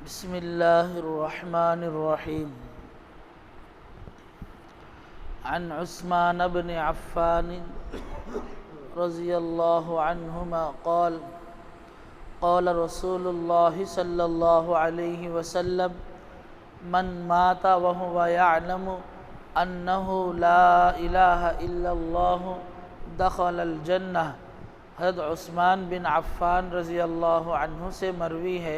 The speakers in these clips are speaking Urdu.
بسم اللہ الرحمن الرحیم عن عثمان بن عفان رضی اللہ عنہما قال قال رسول اللہ صلی اللہ علیہ وسلم من مات وهو يعلم انه لا الہ الا اللہ دخل الجنہ۔ حضرت عثمان بن عفان رضی اللہ عنہ سے مروی ہے،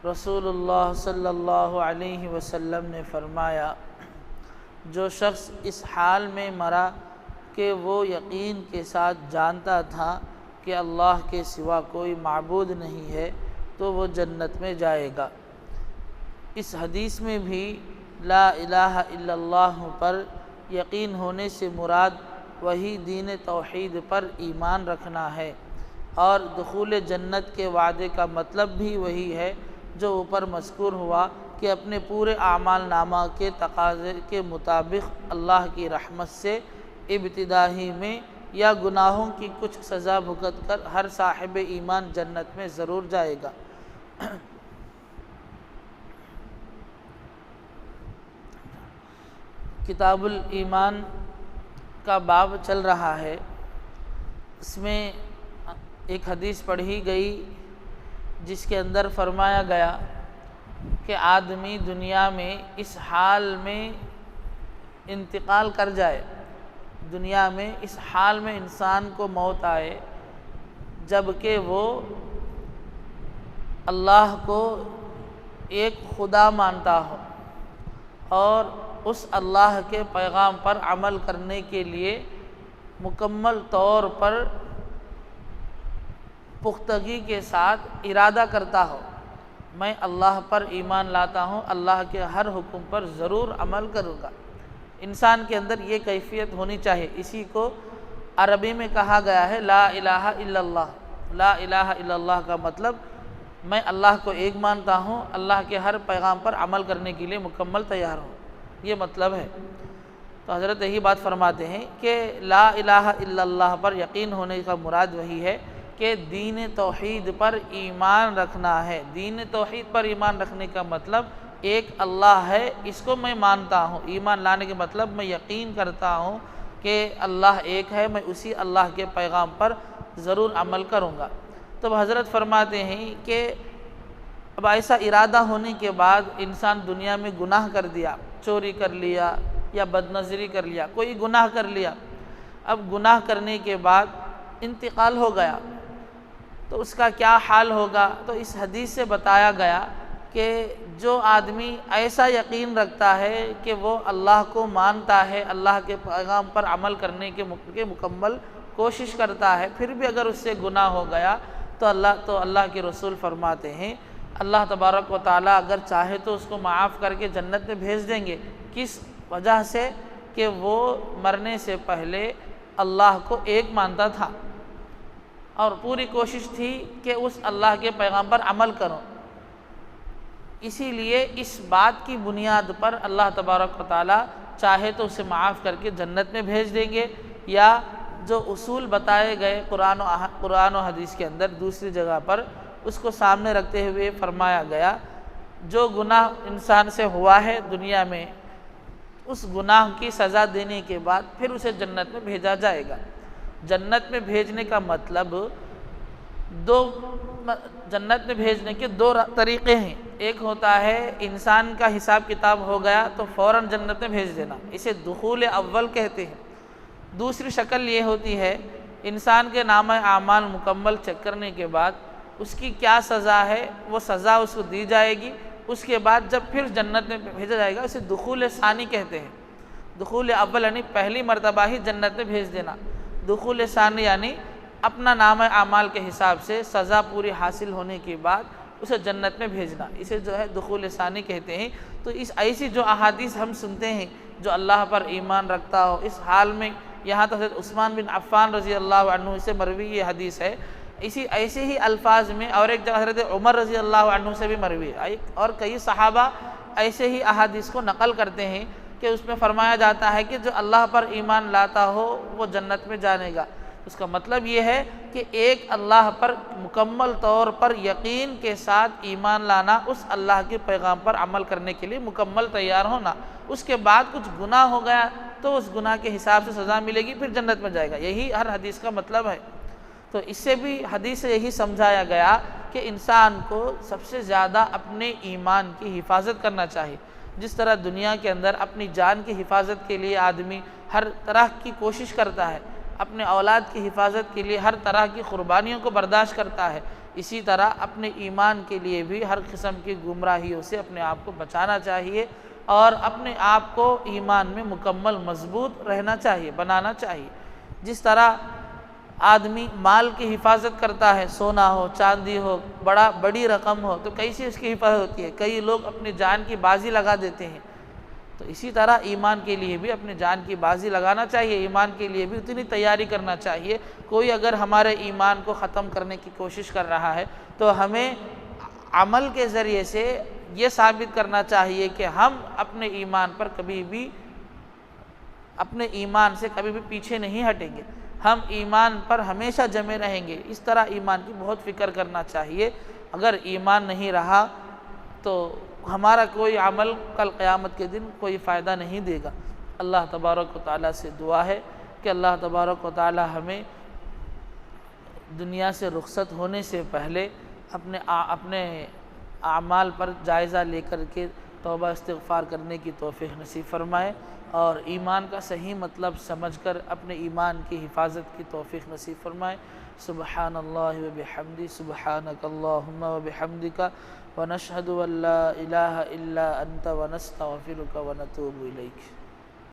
رسول اللہ صلی اللہ علیہ وسلم نے فرمایا، جو شخص اس حال میں مرا کہ وہ یقین کے ساتھ جانتا تھا کہ اللہ کے سوا کوئی معبود نہیں ہے تو وہ جنت میں جائے گا۔ اس حدیث میں بھی لا الہ الا اللہ پر یقین ہونے سے مراد وہی دین توحید پر ایمان رکھنا ہے، اور دخول جنت کے وعدے کا مطلب بھی وہی ہے جو اوپر مذکور ہوا کہ اپنے پورے اعمال نامہ کے تقاضے کے مطابق اللہ کی رحمت سے ابتدائی میں یا گناہوں کی کچھ سزا بھگت کر ہر صاحب ایمان جنت میں ضرور جائے گا۔ کتاب الایمان کا باب چل رہا ہے، اس میں ایک حدیث پڑھی گئی جس کے اندر فرمایا گیا کہ آدمی دنیا میں اس حال میں انتقال کر جائے، دنیا میں اس حال میں انسان کو موت آئے جب کہ وہ اللہ کو ایک خدا مانتا ہو اور اس اللہ کے پیغام پر عمل کرنے کے لیے مکمل طور پر پختگی کے ساتھ ارادہ کرتا ہو، میں اللہ پر ایمان لاتا ہوں، اللہ کے ہر حکم پر ضرور عمل کروں گا۔ انسان کے اندر یہ کیفیت ہونی چاہیے، اسی کو عربی میں کہا گیا ہے لا الہ الا اللہ۔ لا الہ الا اللہ کا مطلب میں اللہ کو ایک مانتا ہوں، اللہ کے ہر پیغام پر عمل کرنے کے لیے مکمل تیار ہوں، یہ مطلب ہے۔ تو حضرت یہی بات فرماتے ہیں کہ لا الہ الا اللہ پر یقین ہونے کا مراد وہی ہے کہ دین توحید پر ایمان رکھنا ہے۔ دین توحید پر ایمان رکھنے کا مطلب ایک اللہ ہے، اس کو میں مانتا ہوں۔ ایمان لانے کے مطلب میں یقین کرتا ہوں کہ اللہ ایک ہے، میں اسی اللہ کے پیغام پر ضرور عمل کروں گا۔ تو حضرت فرماتے ہیں کہ اب ایسا ارادہ ہونے کے بعد انسان دنیا میں گناہ کر دیا، چوری کر لیا یا بدنظری کر لیا، کوئی گناہ کر لیا، اب گناہ کرنے کے بعد انتقال ہو گیا تو اس کا کیا حال ہوگا؟ تو اس حدیث سے بتایا گیا کہ جو آدمی ایسا یقین رکھتا ہے کہ وہ اللہ کو مانتا ہے، اللہ کے پیغام پر عمل کرنے کے مکمل کوشش کرتا ہے، پھر بھی اگر اس سے گناہ ہو گیا تو اللہ کے رسول فرماتے ہیں اللہ تبارک و تعالیٰ اگر چاہے تو اس کو معاف کر کے جنت میں بھیج دیں گے۔ کس وجہ سے؟ کہ وہ مرنے سے پہلے اللہ کو ایک مانتا تھا اور پوری کوشش تھی کہ اس اللہ کے پیغام پر عمل کروں، اسی لیے اس بات کی بنیاد پر اللہ تبارک و تعالیٰ چاہے تو اسے معاف کر کے جنت میں بھیج دیں گے، یا جو اصول بتائے گئے قرآن و حدیث کے اندر دوسری جگہ پر اس کو سامنے رکھتے ہوئے فرمایا گیا جو گناہ انسان سے ہوا ہے دنیا میں، اس گناہ کی سزا دینے کے بعد پھر اسے جنت میں بھیجا جائے گا۔ جنت میں بھیجنے کا مطلب جنت میں بھیجنے کے دو طریقے ہیں۔ ایک ہوتا ہے انسان کا حساب کتاب ہو گیا تو فوراً جنت میں بھیج دینا، اسے دخول اول کہتے ہیں۔ دوسری شکل یہ ہوتی ہے انسان کے نامہ اعمال مکمل چیک کرنے کے بعد اس کی کیا سزا ہے وہ سزا اس کو دی جائے گی، اس کے بعد جب پھر جنت میں بھیجا جائے گا اسے دخول ثانی کہتے ہیں۔ دخول اول یعنی پہلی مرتبہ ہی جنت میں بھیج دینا، دخول ثانی یعنی اپنا نامہ اعمال کے حساب سے سزا پوری حاصل ہونے کے بعد اسے جنت میں بھیجنا، اسے جو ہے دخول ثانی کہتے ہیں۔ تو اس ایسی جو احادیث ہم سنتے ہیں جو اللہ پر ایمان رکھتا ہو اس حال میں، یہاں تو حضرت عثمان بن عفان رضی اللہ عنہ سے مروی یہ حدیث ہے، ایسے ہی الفاظ میں اور ایک جگہ حضرت عمر رضی اللہ عنہ سے بھی مروی ہے، اور کئی صحابہ ایسے ہی احادیث کو نقل کرتے ہیں کہ اس میں فرمایا جاتا ہے کہ جو اللہ پر ایمان لاتا ہو وہ جنت میں جانے گا۔ اس کا مطلب یہ ہے کہ ایک اللہ پر مکمل طور پر یقین کے ساتھ ایمان لانا، اس اللہ کے پیغام پر عمل کرنے کے لیے مکمل تیار ہونا۔ اس کے بعد کچھ گناہ ہو گیا تو اس گناہ کے حساب سے سزا ملے گی، پھر جنت میں جائے گا، یہی ہر حدیث کا مطلب ہے۔ تو اس سے بھی حدیث سے یہی سمجھایا گیا کہ انسان کو سب سے زیادہ اپنے ایمان کی حفاظت کرنا چاہیے۔ جس طرح دنیا کے اندر اپنی جان کی حفاظت کے لیے آدمی ہر طرح کی کوشش کرتا ہے، اپنے اولاد کی حفاظت کے لیے ہر طرح کی قربانیوں کو برداشت کرتا ہے، اسی طرح اپنے ایمان کے لیے بھی ہر قسم کی گمراہیوں سے اپنے آپ کو بچانا چاہیے اور اپنے آپ کو ایمان میں مکمل مضبوط رہنا چاہیے، بنانا چاہیے۔ جس طرح آدمی مال کی حفاظت کرتا ہے، سونا ہو، چاندی ہو، بڑی رقم ہو تو کیسے اس کی حفاظت ہوتی ہے؟ کئی لوگ اپنی جان کی بازی لگا دیتے ہیں، تو اسی طرح ایمان کے لیے بھی اپنی جان کی بازی لگانا چاہیے، ایمان کے لیے بھی اتنی تیاری کرنا چاہیے۔ کوئی اگر ہمارے ایمان کو ختم کرنے کی کوشش کر رہا ہے تو ہمیں عمل کے ذریعے سے یہ ثابت کرنا چاہیے کہ ہم اپنے ایمان پر کبھی بھی، اپنے ایمان سے کبھی بھی پیچھے نہیں ہٹیں گے، ہم ایمان پر ہمیشہ جمے رہیں گے۔ اس طرح ایمان کی بہت فکر کرنا چاہیے۔ اگر ایمان نہیں رہا تو ہمارا کوئی عمل کل قیامت کے دن کوئی فائدہ نہیں دے گا۔ اللہ تبارک و تعالیٰ سے دعا ہے کہ اللہ تبارک و تعالیٰ ہمیں دنیا سے رخصت ہونے سے پہلے اپنے اعمال پر جائزہ لے کر کے توبہ استغفار کرنے کی توفیق نصیب فرمائے اور ایمان کا صحیح مطلب سمجھ کر اپنے ایمان کی حفاظت کی توفیق نصیب فرمائے۔ سبحان اللہ و بحمدہ، سبحانک اللہم و بحمدک، ونشہد ان لا الہ الا انت ونستغفرک ونتوب الیک۔